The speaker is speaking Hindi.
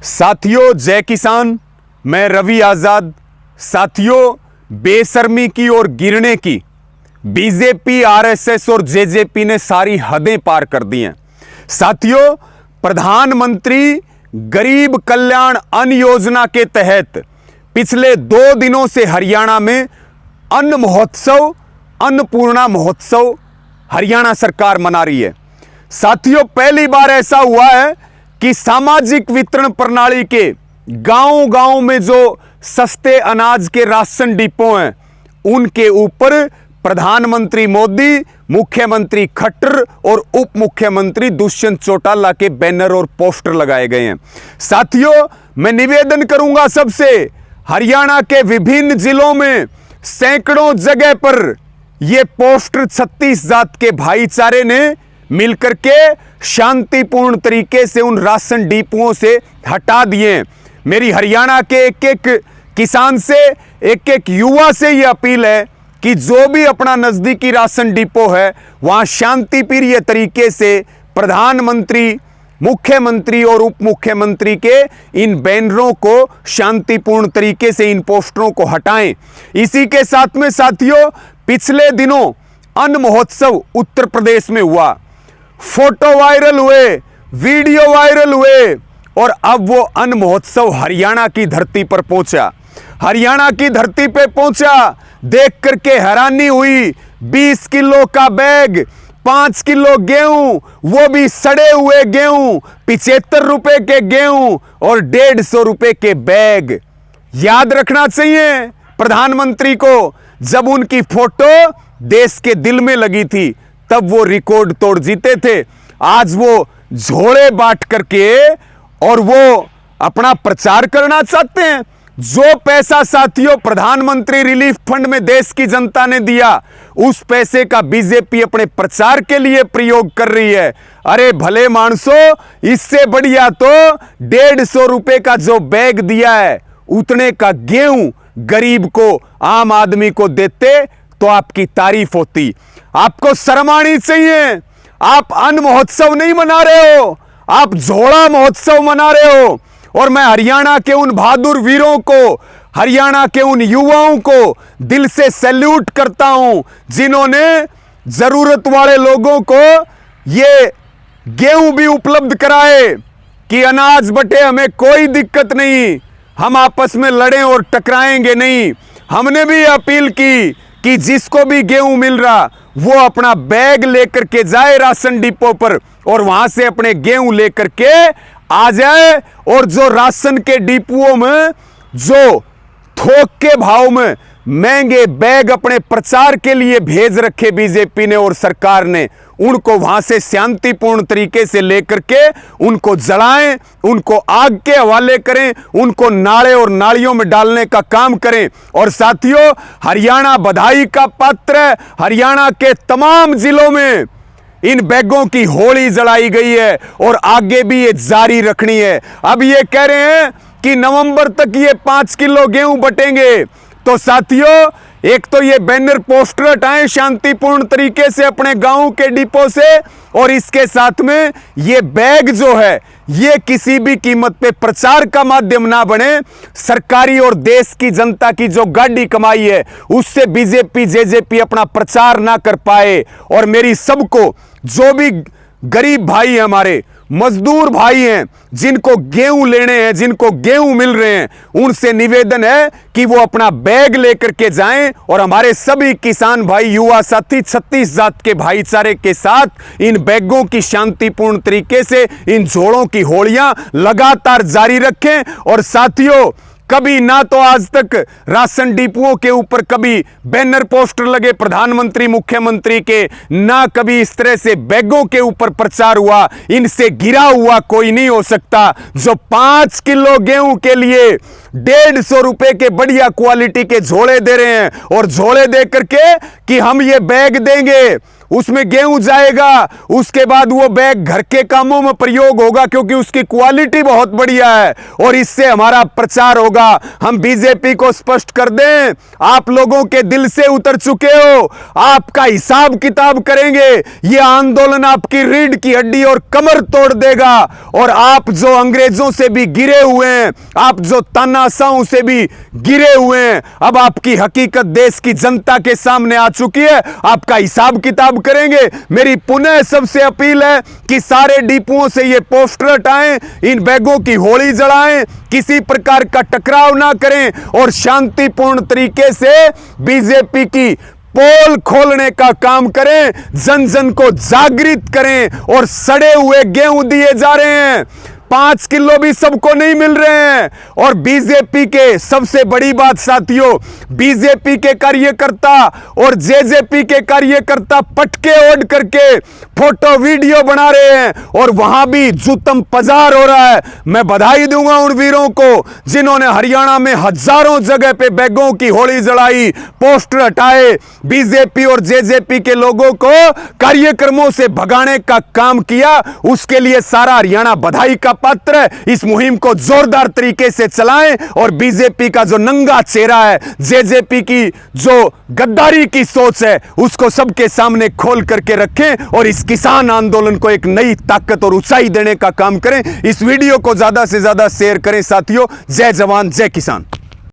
साथियों, जय किसान। मैं रवि आजाद। साथियों, बेशर्मी की और गिरने की बीजेपी, आरएसएस और जेजेपी ने सारी हदें पार कर दी हैं। साथियों, प्रधानमंत्री गरीब कल्याण अन्न योजना के तहत पिछले 2 दिनों से हरियाणा में अन्न महोत्सव, अन्नपूर्णा महोत्सव हरियाणा सरकार मना रही है। साथियों, पहली बार ऐसा हुआ है कि सामाजिक वितरण प्रणाली के गांव-गांव में जो सस्ते अनाज के राशन डिपो हैं, उनके ऊपर प्रधानमंत्री मोदी, मुख्यमंत्री खट्टर और उप मुख्यमंत्री दुष्यंत चौटाला के बैनर और पोस्टर लगाए गए हैं। साथियों, मैं निवेदन करूंगा सबसे, हरियाणा के विभिन्न जिलों में सैकड़ों जगह पर यह पोस्टर 36 जात के भाईचारे ने मिलकर के शांतिपूर्ण तरीके से उन राशन डिपुओं से हटा दिए। मेरी हरियाणा के एक-एक किसान से, एक-एक युवा से यह अपील है कि जो भी अपना नजदीकी राशन डिपो है, वहां शांतिप्रिय तरीके से प्रधानमंत्री, मुख्यमंत्री और उप मुख्यमंत्री के इन बैनरों को शांतिपूर्ण तरीके से, इन पोस्टरों को हटाएं। इसी के साथ में साथियों, पिछले दिनों अन्न महोत्सव उत्तर प्रदेश में हुआ। फोटो वायरल हुए, वीडियो वायरल हुए और अब वो अन्न महोत्सव हरियाणा की धरती पर पहुंचा। हरियाणा की धरती पे पहुंचा, देख करके हैरानी हुई। 20 किलो का बैग, 5 किलो गेहूं, वो भी सड़े हुए गेहूं, 75 रुपए के गेहूं और 150 रुपए के बैग। याद रखना चाहिए प्रधानमंत्री को, जब उनकी फोटो देश के दिल में लगी थी तब वो रिकॉर्ड तोड़ जीते थे। आज वो झोले बांट करके और वो अपना प्रचार करना चाहते हैं। जो पैसा साथियों प्रधानमंत्री रिलीफ फंड में देश की जनता ने दिया, उस पैसे का बीजेपी अपने प्रचार के लिए प्रयोग कर रही है। अरे भले मानसो, इससे बढ़िया तो 150 रुपए का जो बैग दिया है, उतने का गेहूं गरीब को, आम आदमी को देते तो आपकी तारीफ होती। आपको शर्म आनी चाहिए। आप अन्न महोत्सव नहीं मना रहे हो, आप झोला महोत्सव मना रहे हो। और मैं हरियाणा के उन बहादुर वीरों को, हरियाणा के उन युवाओं को दिल से सैल्यूट करता हूं, जिन्होंने जरूरत वाले लोगों को ये गेहूं भी उपलब्ध कराए कि अनाज बटे, हमें कोई दिक्कत नहीं, हम आपस में लड़ें और टकराएंगे नहीं। हमने भी अपील की कि जिसको भी गेहूं मिल रहा वो अपना बैग लेकर के जाए राशन डिपो पर और वहां से अपने गेहूं लेकर के आ जाए। और जो राशन के डिपुओं में जो थोक के भाव में महंगे बैग अपने प्रचार के लिए भेज रखे बीजेपी ने और सरकार ने, उनको वहां से शांतिपूर्ण तरीके से लेकर के उनको जलाएं, उनको आग के हवाले करें, उनको नाले और नालियों में डालने का काम करें। और साथियों, हरियाणा बधाई का पात्र है। हरियाणा के तमाम जिलों में इन बैगों की होली जलाई गई है और आगे भी ये जारी रखनी है। अब ये कह रहे हैं कि नवंबर तक ये 5 किलो गेहूं बटेंगे। तो साथियों, एक तो ये बैनर पोस्टर हटाएं शांतिपूर्ण तरीके से अपने गांव के डिपो से, और इसके साथ में ये बैग जो है, ये किसी भी कीमत पे प्रचार का माध्यम ना बने। सरकारी और देश की जनता की जो गाड़ी कमाई है, उससे बीजेपी, जेजेपी अपना प्रचार ना कर पाए। और मेरी सबको, जो भी गरीब भाई हैं, हमारे मजदूर भाई हैं, जिनको गेहूं लेने हैं, जिनको गेहूं मिल रहे हैं, उनसे निवेदन है कि वो अपना बैग लेकर के जाएं और हमारे सभी किसान भाई, युवा साथी 36 जात के भाईचारे के साथ इन बैगों की शांतिपूर्ण तरीके से, इन झोड़ों की होलियां लगातार जारी रखें। और साथियों, कभी ना तो आज तक राशन डिपुओं के ऊपर कभी बैनर पोस्टर लगे प्रधानमंत्री, मुख्यमंत्री के, ना कभी इस तरह से बैगों के ऊपर प्रचार हुआ। इनसे गिरा हुआ कोई नहीं हो सकता। जो 5 किलो गेहूं के लिए 150 रुपए के बढ़िया क्वालिटी के झोले दे रहे हैं और झोले दे करके कि हम ये बैग देंगे, उसमें गेहूं जाएगा, उसके बाद वो बैग घर के कामों में प्रयोग होगा क्योंकि उसकी क्वालिटी बहुत बढ़िया है और इससे हमारा प्रचार होगा। हम बीजेपी को स्पष्ट कर दें, आप लोगों के दिल से उतर चुके हो, आपका हिसाब किताब करेंगे। यह आंदोलन आपकी रीढ़ की हड्डी और कमर तोड़ देगा और आप जो अंग्रेजों से भी गिरे हुए हैं, आप जो तानाशाहों से भी गिरे हुए हैं, अब आपकी हकीकत देश की जनता के सामने आ चुकी है। आपका हिसाब किताब करेंगे। मेरी पुनः सबसे अपील है कि सारे डिपुओं से ये पोस्टर हटाएं, इन बैगों की होली जलाएं, किसी प्रकार का टकराव ना करें और शांतिपूर्ण तरीके से बीजेपी की पोल खोलने का काम करें, जन जन को जागृत करें। और सड़े हुए गेहूं दिए जा रहे हैं, 5 किलो भी सबको नहीं मिल रहे हैं। और बीजेपी के सबसे बड़ी बात साथियों, बीजेपी के कार्यकर्ता और जेजेपी के कार्यकर्ता पटके ओढ़ करके फोटो वीडियो बना रहे हैं और वहां भी जुतम पजार हो रहा है। मैं बधाई दूंगा उन वीरों को जिन्होंने हरियाणा में हजारों जगह पे बैगों की होली जलाई, पोस्टर हटाए, बीजेपी और जेजेपी के लोगों को कार्यक्रमों से भगाने का काम किया। उसके लिए सारा हरियाणा बधाई का पात्र है। इस मुहिम को जोरदार तरीके से चलाएं और बीजेपी का जो नंगा चेहरा है, जेजेपी की जो गद्दारी की सोच है, उसको सबके सामने खोल करके रखें और इस किसान आंदोलन को एक नई ताकत और ऊंचाई देने का काम करें। इस वीडियो को ज्यादा से ज्यादा शेयर करें साथियों। जय जवान जय किसान।